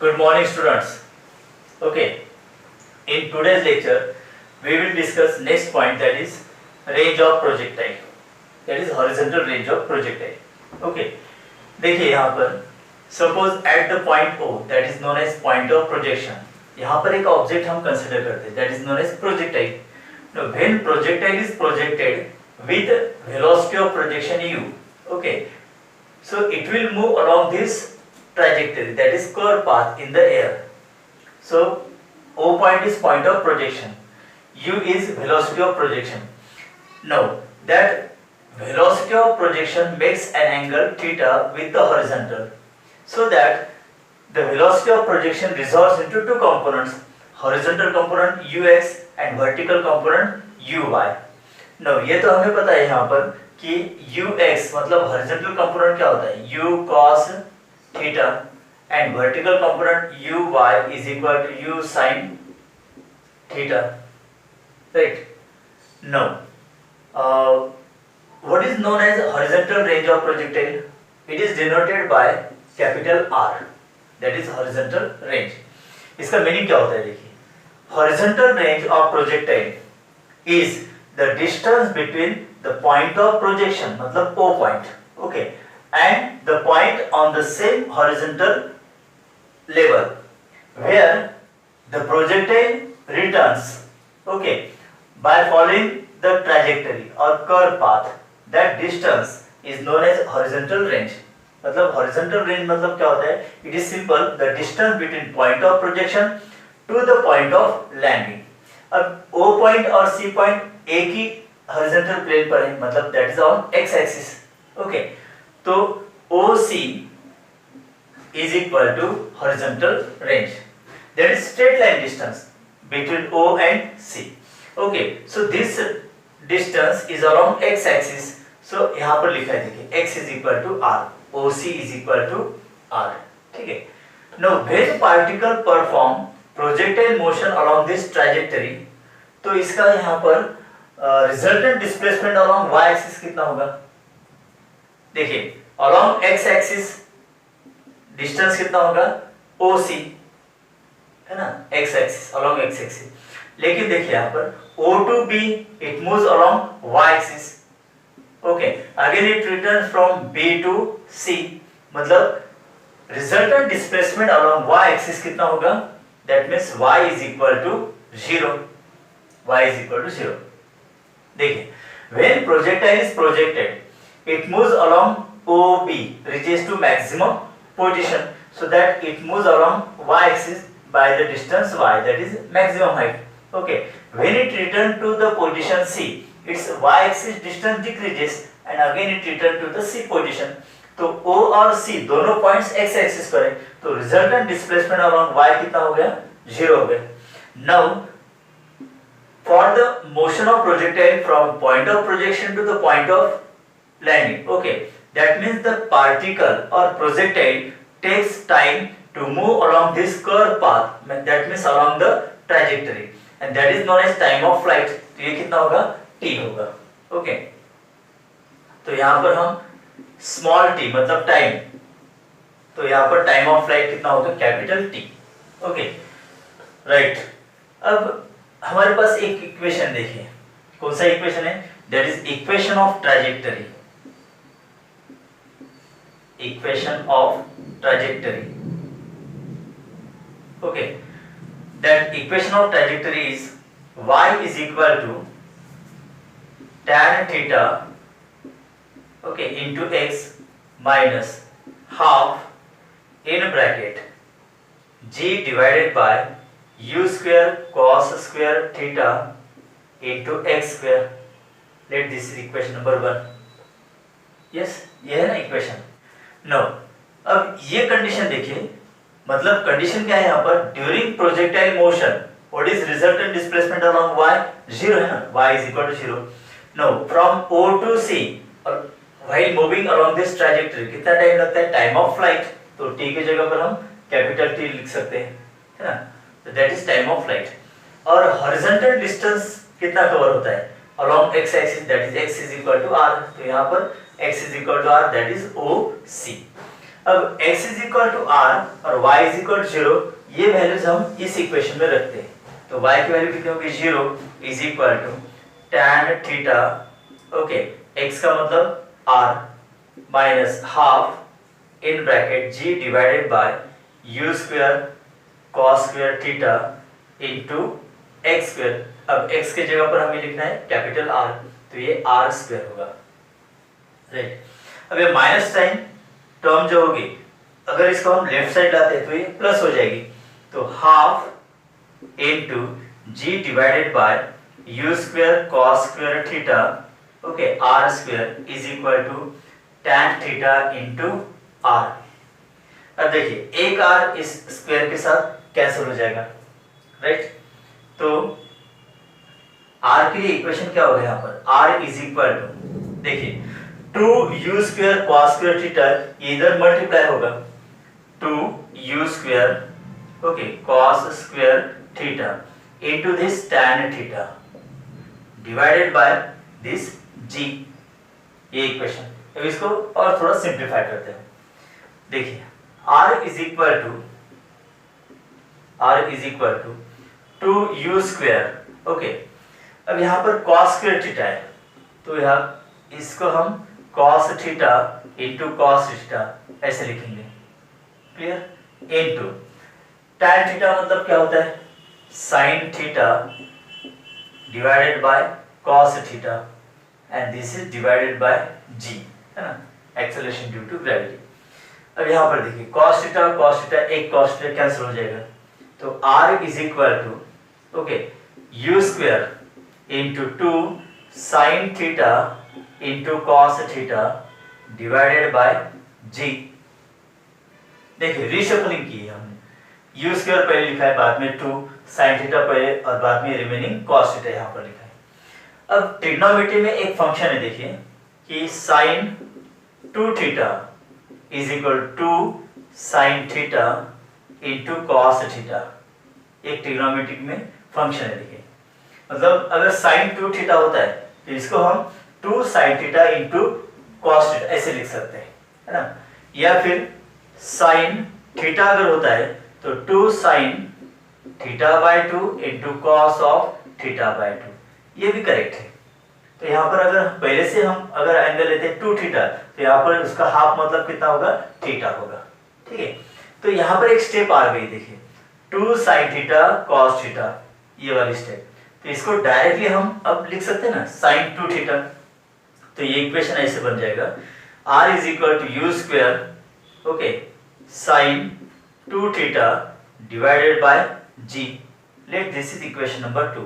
Good morning, students. Okay, in today's lecture, we will discuss next point, that is range of projectile. That is horizontal range of projectile. Okay, देखिए यहाँ पर suppose at the point O, that is known as point of projection. यहाँ पर एक object हम consider करते हैं, that is known as projectile. Now, when projectile is projected with velocity of projection u, okay, so it will move along this trajectory, that is curved path in the air. So O point is point of projection, u is velocity of projection. Now that velocity of projection makes an angle theta with the horizontal, so that the velocity of projection resolves into two components, horizontal component ux and vertical component uy. Now ये तो हमें पता है यहाँ पर कि ux मतलब horizontal component क्या होता है, u cos theta, and vertical component uy is equal to u sin theta, right? Now what is known as horizontal range of projectile? It is denoted by capital R, that is horizontal range. इसका meaning क्या होता है, देखिए, horizontal range of projectile is the distance between the point of projection, मतलब O point, okay, and the point on the same horizontal level where the projectile returns, okay, by following the trajectory or curved path. That distance is known as horizontal range. मतलब horizontal range मतलब क्या होता है? It is simple, the distance between point of projection to the point of landing. अब O point और C point एक ही horizontal plane पर है, मतलब that is on x axis. Okay, तो OC is equal to horizontal range. That is straight line distance between O and C. Okay, so this distance is along x axis. So यहाँ पर लिखा है, देखिए, x is equal to r, OC is equal to r. ठीक है. Now when particle perform projectile motion along this trajectory, तो इसका यहाँ पर resultant displacement along y axis कितना होगा? देखिए, along x axis डिस्टेंस कितना होगा, OC है ना, x axis, along x axis. लेकिन देखिए यहाँ पर O to B it moves along y axis. Okay, again it returns from B to C, मतलब resultant displacement along y axis कितना होगा? That means y is equal to 0. Y is equal to 0. देखिए, when projectile is projected, it moves along OB, reaches to maximum position, so that it moves along y axis by the distance y, that is maximum height. Okay, when it returns to the position C, its y axis distance decreases and again it returns to the C position. तो O और C दोनों points x axis पर है, तो resultant displacement along y कितना हो गया, 0 हो गया. Now for the motion of projectile from point of projection to the point of landing, okay, that means the particle or projectile takes time to move along this curved path, that means along the trajectory, and that is known as time of flight. तो ये कितना होगा, t होगा. okay, तो यहाँ पर हम small t मतलब टाइम, तो यहाँ पर टाइम ऑफ फ्लाइट कितना होगा, कैपिटल T. Okay, right. अब हमारे पास एक इक्वेशन देखिए, कौन सा इक्वेशन है, that is equation of trajectory. Equation of trajectory. Okay, that equation of trajectory is y is equal to tan theta, okay, into x minus half in bracket g divided by u square cos square theta into x square. Let this is equation number 1. yes, ये है ना equation. No, अब ये condition देखिए, मतलब condition क्या है यहाँ पर, during projectile motion what is resultant displacement along y, 0 है ना, y is equal to 0. No, from O to C और while moving along this trajectory कितना टाइम लगता है, टाइम ऑफ फ्लाइट, तो t की जगह पर हम कैपिटल T लिख सकते हैं, है ना, तो that is time of flight. और हॉरिजॉन्टल डिस्टेंस कितना कवर होता है along x axis, that is x is equal to r, तो यहाँ पर x is equal to r, that is OC. अब x is equal to r और y is equal to 0, ये वैल्यूज हम इस इक्वेशन में रखते हैं। तो y की वैल्यू कितनी होगी, 0 is equal to tan theta, okay, x का मतलब r minus half in bracket g divided by u square cos square theta into x square. अब x के जगह पर हमें लिखना है कैपिटल R, तो ये r स्क्वायर होगा, राइट। अब ये माइनस साइन टर्म जो होगी, अगर इसको हम लेफ्ट साइड लाते हैं तो ये प्लस हो जाएगी, तो half into g divided by u square cos square theta, okay, r square is equal to tan theta into r। अब देखिए एक r इस स्क्वायर के साथ कैंसिल हो जाएगा, राइट। तो r के लिए इक्वेशन क्या होगा यहाँ पर, r इज इक्वल टू, देखिए 2u square cos square theta, ये इधर मल्टीप्लाई होगा 2u square, okay, cos square theta into this tan theta divided by this g, ये इक्वेशन। अब इसको और थोड़ा सिंप्लीफाई करते हैं। देखिए r is equal to 2u square, okay. अब यहाँ पर cos स्क्वायर थीटा है, तो यहाँ इसको हम cos theta into cos theta ऐसे लिखेंगे, क्लियर, इनटू tan थीटा मतलब क्या होता है, sin theta divided bye cos theta and this is divided by g, है ना, एक्सेलरेशन ड्यू टू ग्रेविटी। अब यहाँ पर देखिए cos थीटा एक cos थीटा कैंसिल हो जाएगा, तो r is equal to, okay, u square into 2 sin theta into cos theta divided by g। देखिए रीशफलिंग की है हमने, u स्क्वायर पहले लिखा है, बाद में 2 sin थीटा पहले और बाद में रिमेनिंग cos थीटा यहाँ पर लिखा है। अब ट्रिग्नोमेट्री में एक फंक्शन है, देखिए कि sin 2 theta is equal to sin theta into cos theta, एक ट्रिग्नोमेट्रिक में फंक्शन है। देखिए मतलब अगर sin 2 थीटा होता है तो इसको हम 2 sin theta into cos theta ऐसे लिख सकते हैं, है ना, या फिर sin थीटा अगर होता है तो 2 sin theta by 2 into cos of theta by 2, ये भी करेक्ट है। तो यहाँ पर अगर पहले से हम अगर एंगल लेते हैं 2 थीटा, तो यहाँ पर उसका हाफ मतलब कितना होगा, थीटा होगा, ठीक है। तो यहाँ पर एक स्टेप आ गई, देखिए 2 sin थीटा cos थीटा, ये वाली स्टेप, तो इसको डायरेक्टली हम अब लिख सकते हैं ना sin 2 थीटा, तो ये इक्वेशन ऐसे बन जाएगा r is equal to u square, okay, sin 2 theta divided by g। Let this is equation number 2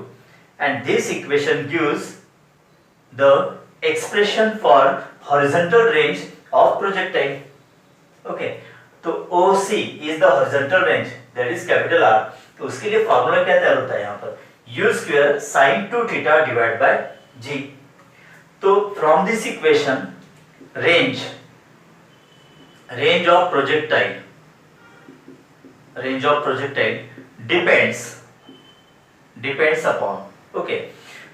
and this equation gives the expression for horizontal range of projectile, okay। तो OC is the horizontal range, that is capital R। तो उसके लिए formula क्या तैयार होता है यहाँ पर, u square sin 2 theta divided by g। तो from this equation range of projectile depends upon, okay,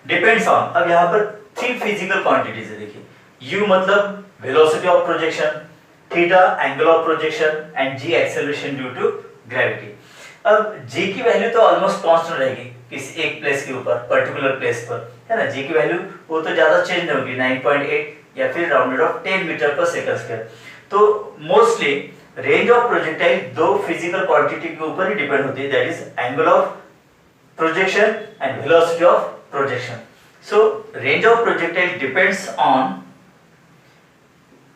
depends on। अब यहाँ पर 3 फिजिकल क्वांटिटीज है, देखिए u मतलब velocity of projection, theta angle of projection and g acceleration due to gravity. अब g की value तो ऑलमोस्ट कांस्टेंट रहेगी किसी एक प्लेस के ऊपर, पर्टिकुलर प्लेस पर, है ना, g की वैल्यू वो तो ज्यादा चेंज नहीं होगी, 9.8 या फिर राउंडेड ऑफ 10 मीटर पर सेकंड स्क्वायर। तो mostly range of projectile 2 physical quantity के ऊपर ही डिपेंड होती है, that is angle of projection and velocity of projection। So range of projectile depends on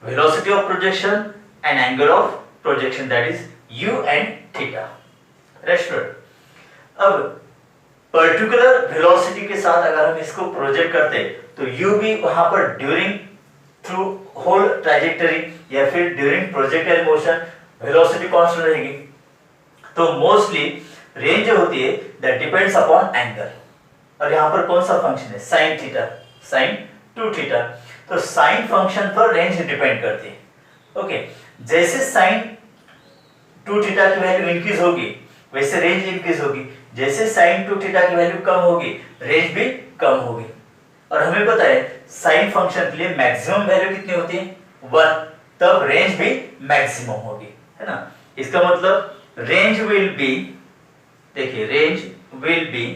velocity of projection and angle of projection, that is u and theta, right student। अब particular velocity के साथ अगर हम इसको project करते तो u भी वहां पर ड्यूरिंग थ्रू होल ट्रैजेक्टरी या फिर during projectile motion velocity constant रहेगी। तो मोस्टली रेंज होती है दैट डिपेंड्स अपॉन एंगल, और यहाँ पर कौन सा फंक्शन है, sin थीटा, sin 2 थीटा। तो sin फंक्शन पर रेंज डिपेंड करती है, ओके। जैसे sin 2 थीटा की वैल्यू इंक्रीज होगी वैसे रेंज इंक्रीज होगी, जैसे sin 2 थीटा की वैल्यू कम होगी रेंज भी कम होगी। और हमें पता है sin फंक्शन के लिए मैक्सिमम वैल्यू कितनी होती है, 1, तब रेंज भी मैक्सिमम होगी, है ना। इसका मतलब रेंज विल बी, देखिए range will be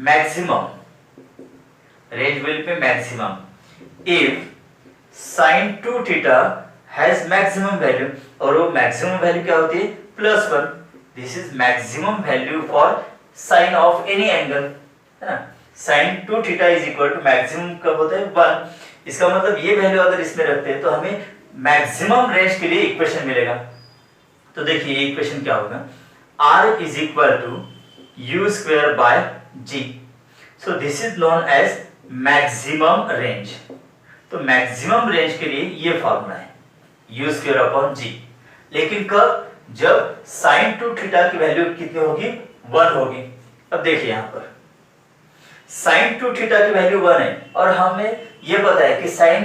maximum, range will be maximum if sin 2 theta has maximum value, और वो मैक्सिमम वैल्यू क्या होती है, +1। This is maximum value for sine of any angle, है ना। sin 2 theta is equal to maximum कब होता है 1। इसका मतलब ये वैल्यू अगर इसमें रखते हैं तो हमें मैक्सिमम रेंज के लिए इक्वेशन मिलेगा। तो देखिए ये इक्वेशन क्या होगा, r is equal to u square by g। So this is known as maximum range. तो मैक्सिमम रेंज के लिए ये फॉर्मूला है u स्क्वायर अपॉन g। लेकिन कब, जब sin 2 थीटा की वैल्यू कितनी होगी, 1 होगी। अब देखिए यहाँ पर sin 2 थीटा की वैल्यू 1 है, और हमें ये पता है कि sin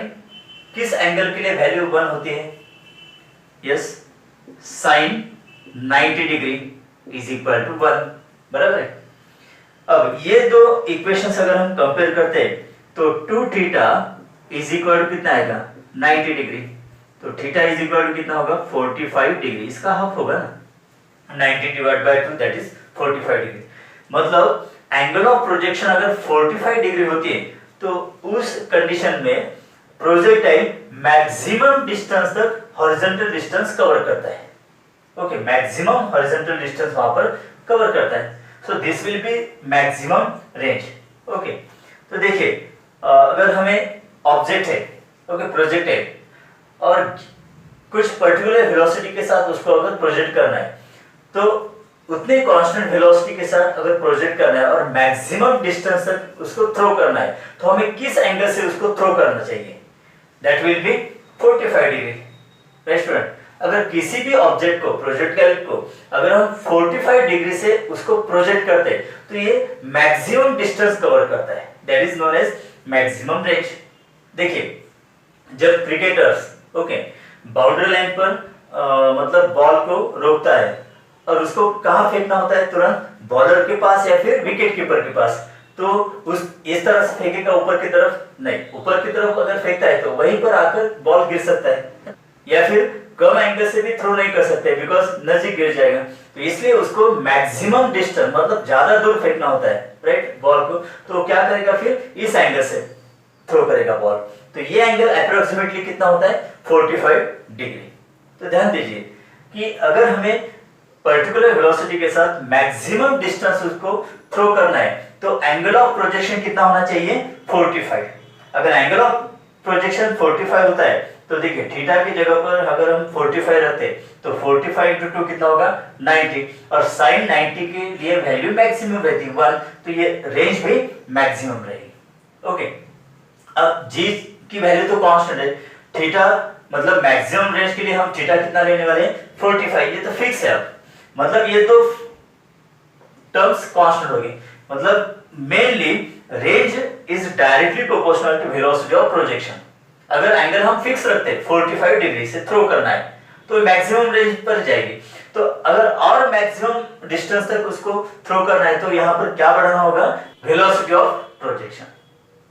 किस एंगल के लिए वैल्यू 1 होती है, yes sin 90 degree is equal to 1, बराबर है। अब ये दो इक्वेशंस अगर हम कंपेयर करते हैं तो 2 थीटा इज इक्वल टू कितना आएगा, 90 डिग्री। तो थीटा इज इक्वल टू कितना होगा, 45 डिग्री। इसका हाफ होगा ना, 90 divide by 2 that is 45 degree. मतलब एंगल ऑफ प्रोजेक्शन अगर 45 डिग्री होती है तो उस कंडीशन में प्रोजेक्टाइल मैक्सिमम डिस्टेंस तक हॉरिजॉन्टल डिस्टेंस कवर करता है। ओके, मैक्सिमम हॉरिजॉन्टल डिस्टेंस वहां पर कवर करता है। So this will be maximum range. Okay, तो देखिए अगर हमें ऑब्जेक्ट है, ओके प्रोजेक्ट है, और कुछ पर्टिकुलर वेलोसिटी के साथ उसको अगर प्रोजेक्ट करना है तो उतने कांस्टेंट वेलोसिटी के साथ अगर प्रोजेक्ट करना है और मैक्सिमम डिस्टेंस तक उसको थ्रो करना है तो हमें किस एंगल से उसको थ्रो करना चाहिए, that will be 45 degree. Right student, अगर किसी भी ऑब्जेक्ट को, प्रोजेक्टाइल को अगर हम 45 डिग्री से उसको प्रोजेक्ट करते हैं तो ये मैक्सिमम डिस्टेंस कवर करता है, that is known as maximum range. देखिए जब क्रिकेटर्स बाउंड्री लाइन पर मतलब बॉल को रोकता है और उसको कहां फेंकना होता है, तुरंत बॉलर के पास या फिर विकेट कीपर के पास। तो उस इस तरह से फेंकेगा ऊपर की तरफ नहीं, ऊपर की तरफ अगर फेंकता है तो वहीं पर आकर बॉल गिर सकता है, या फिर कम एंगल से भी थ्रो नहीं कर सकते बिकॉज नजदीक गिर जाएगा। तो इसलिए उसको मैक्सिमम डिस्टेंस मतलब ज्यादा दूर फेंकना होता है, राइट, बॉल को। तो क्या करेगा, फिर इस एंगल से थ्रो करेगा बॉल। तो ये एंगल अप्रोक्सीमेटली कितना होता है, 45 डिग्री। तो ध्यान दीजिए कि अगर हमें पर्टिकुलर वेलोसिटी के साथ मैक्सिमम डिस्टेंस उसको थ्रो करना है तो एंगल ऑफ प्रोजेक्शन कितना होना चाहिए, 45। अगर एंगल ऑफ प्रोजेक्शन 45 होता है तो देखिए थीटा की जगह पर अगर हम 45 रखते तो 45 × 2 कितना होगा, 90, और sin 90 के लिए वैल्यू मैक्सिमम रहती है 1, तो ये रेंज भी मैक्सिमम रहेगी। ओके, अब g की वैल्यू तो कांस्टेंट है, थीटा मतलब मैक्सिमम रेंज के लिए हम थीटा कितना लेने वाले हैं, 45, ये तो फिक्स है। अब मतलब ये तो टर्म्स कांस्टेंट हो गई, मतलब mainly range is directly proportional to velocity of projection. अगर एंगल हम फिक्स रखते हैं 45 डिग्री से थ्रो करना है तो मैक्सिमम रेंज पर जाएगी। तो अगर और मैक्सिमम डिस्टेंस तक उसको थ्रो करना है तो यहाँ पर क्या बढ़ाना होगा, velocity of projection.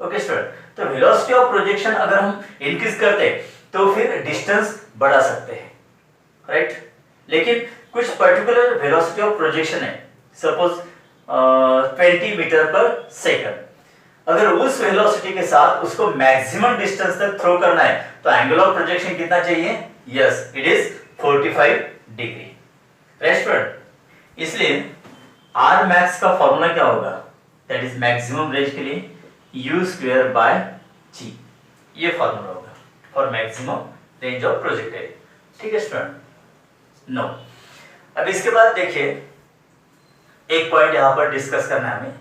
Okay student, तो वेलोसिटी ऑफ प्रोजेक्शन अगर हम इंक्रीज करते हैं तो फिर डिस्टेंस बढ़ा सकते हैं, राइट। लेकिन कुछ पर्टिकुलर वेलोसिटी ऑफ प्रोजेक्शन है, सपोज 20 मीटर पर सेकंड, अगर उस वेलोसिटी के साथ उसको मैक्सिमम डिस्टेंस तक थ्रो करना है तो एंगल ऑफ प्रोजेक्शन कितना चाहिए, yes it is 45 degree. Right student, इसलिए आर मैक्स का फॉर्मूला क्या होगा, दैट इज मैक्सिमम रेंज के लिए u स्क्वायर बाय g, ये फॉर्मूला होगा for maximum range of projectile. ठीक है स्टूडेंट, नो। अब इसके बाद देखिए एक पॉइंट यहां पर डिस्कस करना है हमें,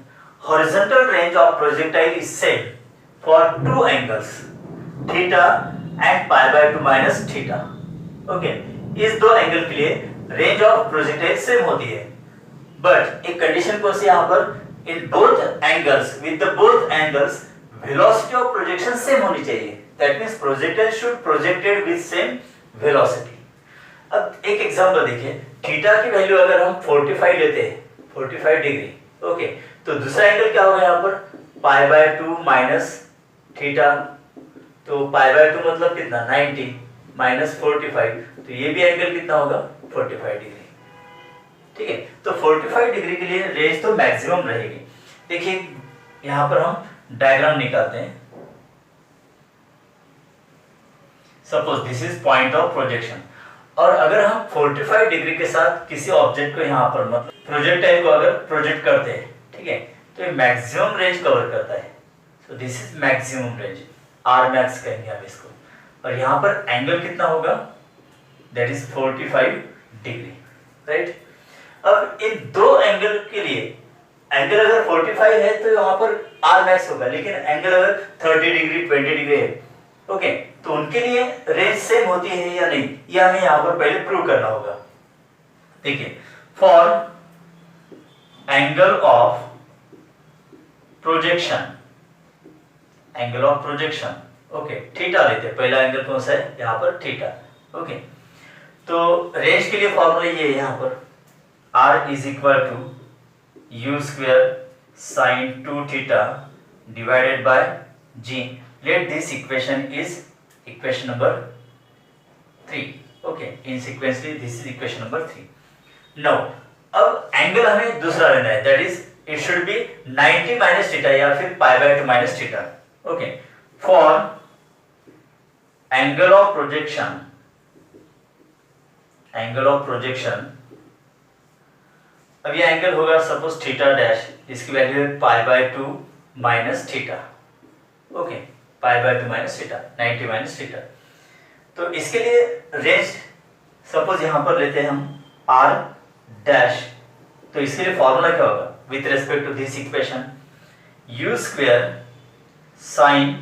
horizontal range of projectile is same for two angles theta and pi by 2 minus theta। Okay, इस दो एंगल के लिए रेंज ऑफ प्रोजेक्टाइल सेम होती है, बट एक कंडीशन कौन सी यहाँ पर, in both angles with the both angles velocity of projection same होनी चाहिए, that means projectile should projected with same velocity. अब एक एग्जांपल देखिए, थीटा की वैल्यू अगर हम 45 लेते हैं, 45 डिग्री, ओके, तो दूसरा एंगल क्या होगा यहाँ पर, पाई बाय 2 माइनस थीटा। तो π/2 मतलब कितना 90 माइनस 45, तो ये भी एंगल कितना होगा 45 डिग्री। ठीक है, तो 45 डिग्री के लिए रेंज तो मैक्सिमम रहेगी। देखिए यहाँ पर हम डायग्राम निकालते हैं। Suppose this is point of projection, और अगर हम 45 डिग्री के साथ किसी ऑब्जेक्ट को यहाँ पर मतलब प्रोजेक्टाइल को अगर प्रोजेक्ट करते हैं, ठीक है, तो ये मैक्सिमम रेंज कवर करता है। सो this is maximum range, R max कहेंगे हम इसको। और यहाँ पर एंगल कितना होगा, दैट इज 45 डिग्री, राइट। अब इन दो एंगल के लिए, एंगल अगर 45 है तो यहाँ पर आर मैक्स होगा, लेकिन एंगल अगर 30 डिग्री 20 डिग्री है, ओके, तो उनके लिए रेंज सेम होती है या नहीं, ये हमें यहाँ पर पहले प्रूव करना होगा। देखिए, for angle of projection, angle of projection, okay, theta लेते हैं। पहला एंगल कौन सा है, यहाँ पर थीटा, ओके। तो रेंज के लिए फॉर्मूला ये है यहाँ पर, R is equal to u square sine 2 theta divided by G। Let this equation is equation number 3, okay, in sequentially this is equation number 3। Now अब एंगल हमें दूसरा लेना है, that is it should be 90 minus theta या फिर π/2 minus theta, okay. For angle of projection, angle of projection, अब ये angle होगा सपोज थीटा डैश, इसकी वैल्यू है π/2 minus theta, okay, π/2 minus theta, 90 minus theta. तो इसके लिए रेंज सपोज यहां पर लेते हैं हम r डैश, तो इसके लिए फॉर्मूला क्या होगा with respect to this equation, u square sine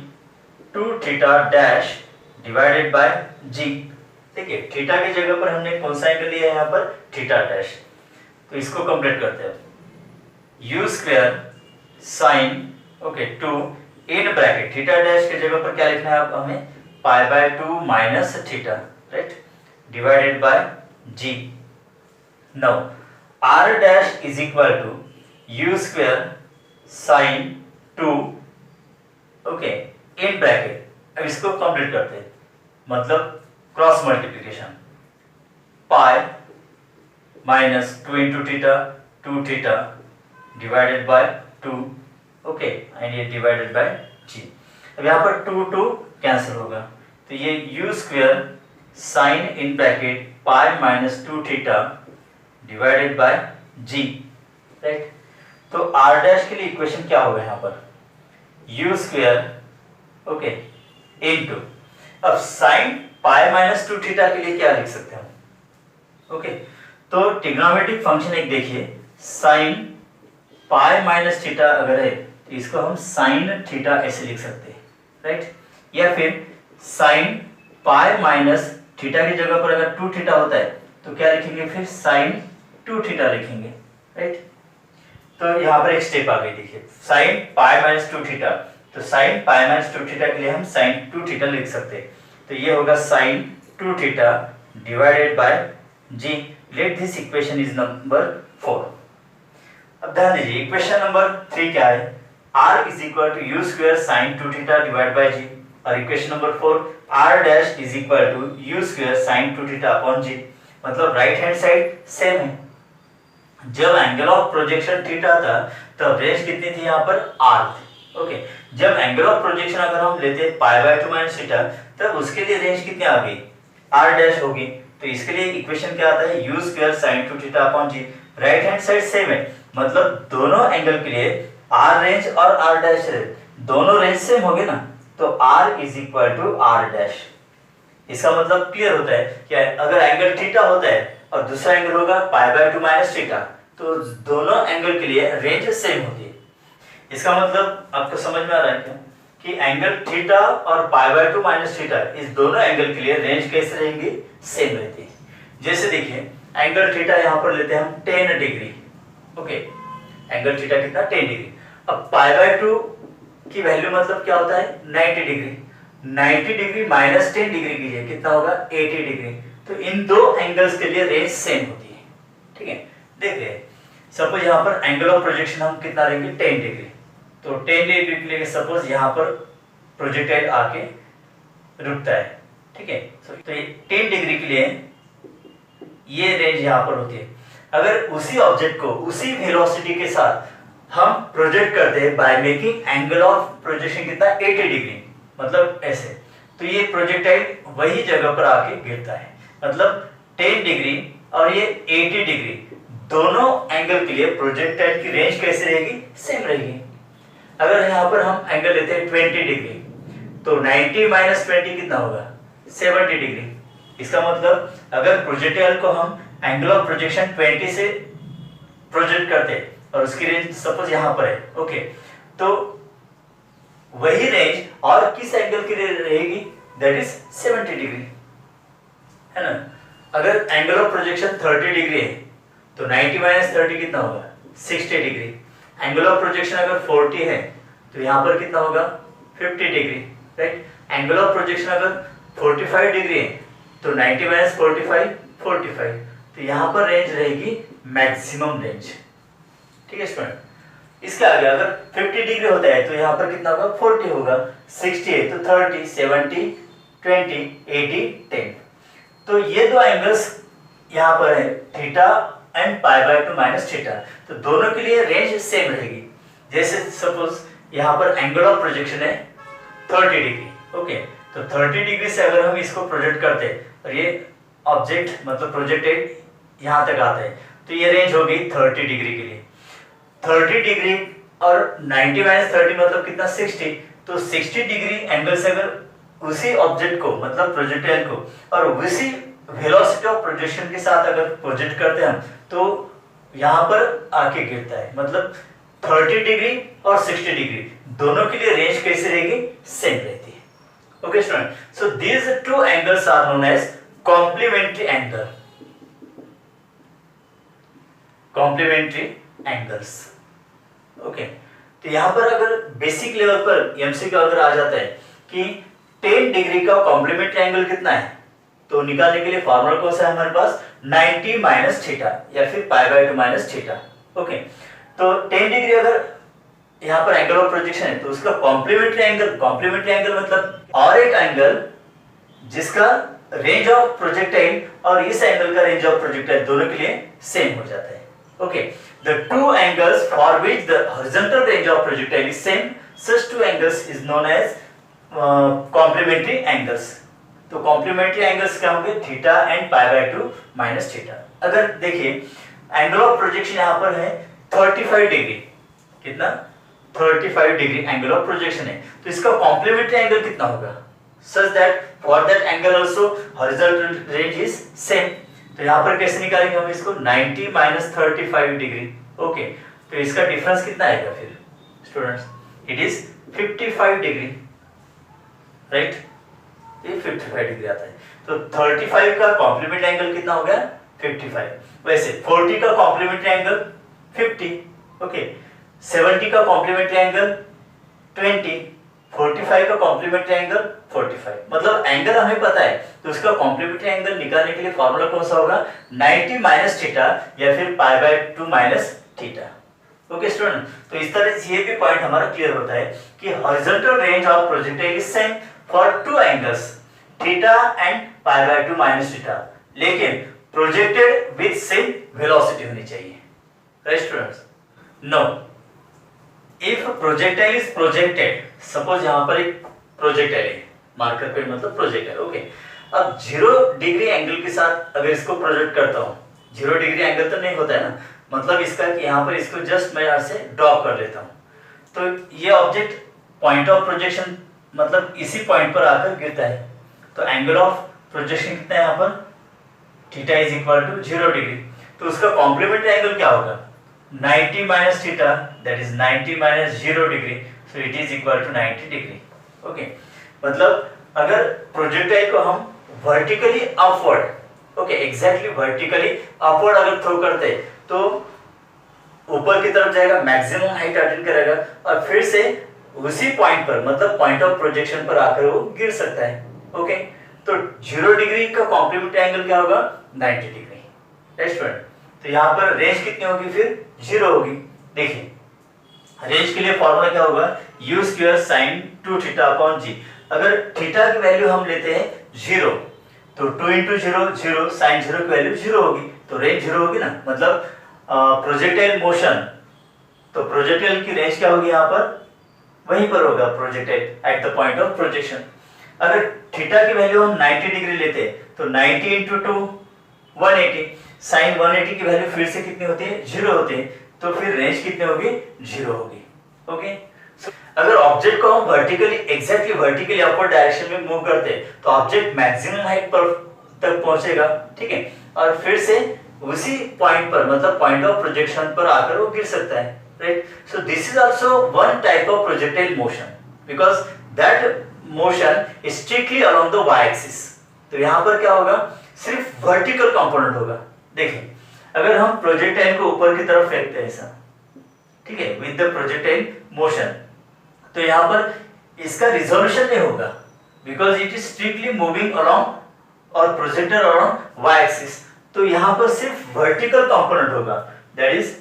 2 theta dash divided by g। देखिए थीटा की जगह पर हमने कौन सा एंगल लिया है यहाँ पर, थीटा डैश, तो इसको कंप्लीट करते हैं। u square sine, okay, 2 in bracket, theta dash की जगह पर क्या लिखना है अब हमें, π/2 minus theta, right, divided by g। Now r dash is equal to u square sine 2, okay, in bracket. अब इसको कंप्लीट करते हैं, मतलब cross multiplication, pi minus 2 into theta 2 theta divided by 2, okay, and ये डिवाइडेड बाय g। अब यहाँ पर 2 cancel होगा, तो ये u square sine in bracket pi minus 2 theta divided by g, right. तो r डैश के लिए इक्वेशन क्या होगा यहाँ पर, u स्क्वायर, ओके, इनटू, अब साइन पाई माइनस 2 थीटा के लिए क्या लिख सकते हैं, ओके। तो ट्रिग्नोमेट्रिक फंक्शन एक देखिए, साइन पाई माइनस थीटा अगर है तो इसको हम साइन थीटा ऐसे लिख सकते हैं, राइट, या फिर साइन पाई माइनस थीटा की जगह पर अगर 2 थीटा होता है तो क्या लिखेंगे, फिर साइन 2 थीटा लिखेंगे, राइट। तो यहाँ पर एक स्टेप आ गई, देखिए साइन पाई माइनस 2 थीटा, तो साइन पाई माइनस 2 थीटा के लिए हम साइन 2 थीटा लिख सकते हैं, तो ये होगा sine 2 theta divided by g। Let this equation is number 4। अब ध्यान दीजिए इक्वेशन नंबर 3 क्या है, r is equal to u square sine 2 theta divide by g, और equation number 4 r dash is equal to u square sine 2 theta upon g, मतलब right hand side same है। जब angle of projection theta था तब range कितनी थी यहाँ पर, r थी, ओके। जब एंगल ऑफ प्रोजेक्शन अगर हम लेते π/2 माइनस थीटा, तब उसके लिए रेंज कितनी आ गई, r डैश होगी। तो इसके लिए इक्वेशन क्या आता है, u square sine 2 theta upon g, right hand side same है, मतलब दोनों एंगल के लिए r रेंज और r डैश दोनों रेंज सेम होंगे ना, तो r is equal to r dash. इसका मतलब क्लियर होता है कि अगर एंगल थीटा होता है और दूसरा एंगल होगा π/2 माइनस थीटा, तो दोनों एंगल के लिए रेंज सेम होती है। इसका मतलब आपको समझ में आ रहा है क्या कि एंगल थीटा और π/2 माइनस थीटा, इस दोनों एंगल के लिए रेंज कैसे रहेंगी, सेम रहती है। जैसे देखिए एंगल थीटा यहाँ पर लेते हैं हम 10 डिग्री, ओके, एंगल थीटा कितना 10 डिग्री। अब π/2 की वैल्यू मतलब क्या होता है, 90 डिग्री, 90 डिग्री माइनस 10 डिग्री कीजिए कितना होगा, 80 डिग्री। तो इन दो एंगल्स के लिए रेंज सेम होती है, ठीक है। देखिए सपोज यहाँ पर एंगल ऑफ प्रोजेक्शन हम कितना लेंगे, 10 डिग्री, तो 10 डिग्री के लिए सपोज यहाँ पर प्रोजेक्टाइल आके रुकता है, ठीक है। तो 10 डिग्री के लिए ये रेंज यहाँ पर होती है। अगर उसी ऑब्जेक्ट को उसी वेलोसिटी के साथ हम प्रोजेक्ट करते हैं by making angle of projection कितना 80 डिग्री, मतलब ऐसे, तो ये प्रोजेक्टाइल वही जगह पर आके गिरता है। मतलब 10 डिग्री और ये 80 डिग्री दोनों एंगल के लिए प्रोजेक्टाइल की रेंज कैसे रहेगी, सेम रहेगी। अगर यहाँ पर हम एंगल लेते हैं 20 डिग्री, तो 90 माइनस 20 कितना होगा, 70 डिग्री। इसका मतलब अगर प्रोजेक्टाइल को हम एंगल ऑफ प्रोजेक्शन 20 से प्रोजेक्ट करते हैं और उसकी रेंज सपोज यहाँ पर है, ओके, तो वही रेंज और किस एंगल की रहेगी, दैट इज 70 डिग्री, है ना। अगर एंगल ऑफ प्रोजेक्शन 30 डिग्री है तो 90 माइनस 30 कितना होगा, 60 डिग्री। एंगल ऑफ प्रोजेक्शन अगर 40 है तो यहाँ पर कितना होगा, 50 degree, right. Angle of projection अगर 45 डिग्री है तो 90 माइनस 45 45, तो यहाँ पर रेंज रहेगी मैक्सिमम रेंज, ठीक है स्टूडेंट। इसके आगे अगर 50 डिग्री होता है तो यहाँ पर कितना होगा, 40 होगा, 60 है तो 30, 70, 20, 80, 10। तो ये दो एंगल्स यहाँ पर है, थीटा एंड π/2 माइनस थीटा, तो दोनों के लिए रेंज सेम रहेगी। जैसे सपोज यहाँ पर एंगल ऑफ प्रोजेक्शन है 30 डिग्री, ओके, तो 30 डिग्री से अगर हम इसको प्रोजेक्ट करते हैं और ये ऑब्जेक्ट मतलब प्रोजेक्टेड यहाँ तक आता है, तो ये रेंज होगी 30 डिग्री के लिए। 30 डिग्री और 90 माइनस 30 मतलब कितना, 60, तो 60 डिग्री एंगल से अगर उसी ऑब्जेक्ट को मतलब प्रोजेक्टाइल को और उसी वेलोसिटी ऑफ प्रोजेक्शन के साथ अगर प्रोजेक्ट करते हैं हम, तो यहाँ पर आके गिरता है। मतलब 30 डिग्री और 60 डिग्री दोनों के लिए रेंज कैसी रहेगी, सेम रहती है। Okay student, so these two angles are known as complementary angle, complementary angles, okay. तो यहाँ पर अगर बेसिक लेवल पर एमसीक्यू अगर आ जाता है कि 10 डिग्री का कॉम्प्लीमेंट्री एंगल कितना है, तो निकालने के लिए फॉर्मूला कौन सा है हमारे पास, 90 माइनस थीटा या फिर π/2 माइनस थीटा, ओके। तो 10 डिग्री अगर यहाँ पर एंगल ऑफ प्रोजेक्शन है तो उसका कॉम्प्लीमेंट्री एंगल मतलब और एक एंगल जिसका रेंज ऑफ प्रोजेक्टाइल और इस एंगल का रेंज ऑफ प्रोजेक्टाइल दोनों के लिए सेम हो जाता है, okay. The two angles for which the horizontal range of projectile is same, such two angles is known as complementary angles. तो कॉम्प्लीमेंट्री एंगल्स क्या होंगे, थीटा एंड π/2 माइनस थीटा। अगर देखिए एंगल ऑफ प्रोजेक्शन यहाँ पर है 35 डिग्री, कितना, 35 degree angle of projection है, तो इसका कॉम्प्लीमेंट्री एंगल कितना होगा, such that for that angle also horizontal range is same। तो यहाँ पर कैसे निकालेंगे हम इसको, 90 माइनस 35 डिग्री, ओके। तो इसका डिफरेंस कितना आएगा फिर students, it is 55 degree, right, ये 55 डिग्री आता है। तो 35 का कॉम्प्लीमेंट एंगल कितना हो गया, 55। वैसे 40 का कॉम्प्लीमेंट्री एंगल 50, ओके, 70 का कॉम्प्लीमेंट्री एंगल 20, 45 का कॉम्प्लीमेंट्री एंगल 45। मतलब एंगल हमें पता है तो उसका कॉम्प्लीमेंट्री एंगल निकालने के लिए फॉर्मूला कौन सा होगा, 90 माइनस थीटा या फिर π/2 माइनस थीटा, ओके स्टूडेंट। तो इस तरह से ये भी पॉइंट हमारा क्लियर होता है कि horizontal range of projectile is same for two angles theta and π/2 minus theta, लेकिन प्रोजेक्टेड विद सेम वेलोसिटी होनी चाहिए, right students. No, if projectile is projected, suppose यहाँ पर एक प्रोजेक्टाइल है, मार्कर पे मतलब प्रोजेक्टाइल, ओके। अब 0 डिग्री एंगल के साथ अगर इसको प्रोजेक्ट करता हूँ, 0 डिग्री एंगल तो नहीं होता है ना, मतलब इसका कि यहाँ पर इसको जस्ट मैं यहाँ से ड्रॉ कर लेता हूँ, तो ये ऑब्जेक्ट पॉइंट ऑफ प्रोजेक्शन मतलब इसी पॉइंट पर आकर गिरता है, तो एंगल ऑफ प्रोजेक्शन कितना है यहाँ पर, theta is equal to 0 degree, तो उसका कॉम्प्लीमेंट्री एंगल क्या होगा, 90 minus theta, that is 90 minus 0 degree, so it is equal to 90 degree, okay. मतलब अगर प्रोजेक्टाइल को हम vertically upward, okay, exactly vertically upward अगर थ्रो करते तो ऊपर की तरफ जाएगा, मैक्सिमम हाइट अटेन करेगा और फिर से उसी पॉइंट पर मतलब पॉइंट ऑफ प्रोजेक्शन पर आकर वो गिर सकता है, ओके। तो 0 डिग्री का कॉम्प्लीमेंट्री एंगल क्या होगा, 90 डिग्री, राइट स्टूडेंट। तो यहाँ पर रेंज कितनी होगी, फिर 0 होगी। देखिए रेंज के लिए फॉर्मूला क्या होगा, u² sin 2 theta upon g। अगर थीटा की वैल्यू हम लेते हैं 0, तो 2 इंटू 0 0, साइन 0 की वैल्यू 0 होगी, तो रेंज 0 होगी ना, मतलब प्रोजेक्टाइल मोशन, तो प्रोजेक्टाइल की रेंज क्या होगी यहाँ पर, वहीं पर होगा projectile at the point of projection. अगर थीटा की वैल्यू हम 90 डिग्री लेते हैं तो 90 इंटू 2 180, साइन 180 की वैल्यू फिर से कितनी होती है, 0 होती है, तो फिर रेंज कितनी होगी, 0 होगी। ओके, अगर ऑब्जेक्ट को हम vertically exactly vertically upward direction में मूव करते हैं तो ऑब्जेक्ट मैक्सिमम हाइट पर तक पहुंचेगा, ठीक है, और फिर से उसी पॉइंट पर मतलब पॉइंट ऑफ प्रोजेक्शन पर आकर वो गिर सकता है, right. So this is also one type of projectile motion because that motion is strictly along the y axis. तो यहां पर क्या होगा, सिर्फ वर्टिकल कंपोनेंट होगा। देखिए अगर हम प्रोजेक्टाइल को ऊपर की तरफ फेंकते हैं ऐसा, ठीक है, विद द प्रोजेक्टाइल मोशन, तो यहां पर इसका रिजोल्यूशन नहीं होगा because it is strictly moving along और प्रोजेक्टर अलोंग वाई एक्सिस। तो यहां पर सिर्फ वर्टिकल कंपोनेंट होगा, दैट इज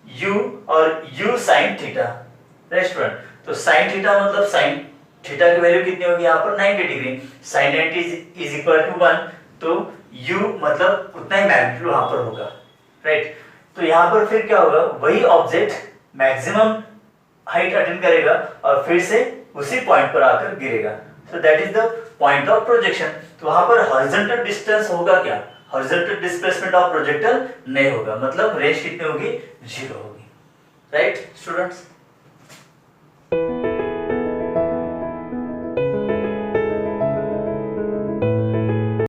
u और u sin theta, right student. तो sin थीटा मतलब sin थीटा की वैल्यू कितनी होगी यहाँ पर 90 degree, sin 90 is equal to 1, तो u मतलब उतना ही मैग्नीट्यूड वहां पर होगा, राइट। तो यहाँ पर फिर क्या होगा, वही ऑब्जेक्ट मैक्सिमम हाइट अटेन करेगा और फिर से उसी पॉइंट पर आकर गिरेगा। So that is the point of projection. तो वहां पर हॉरिजॉन्टल डिस्टेंस होगा क्या, हॉरिजॉन्टल डिस्प्लेसमेंट ऑफ प्रोजेक्टर नहीं होगा, मतलब रेंज कितनी होगी, 0 होगी, राइट स्टूडेंट्स।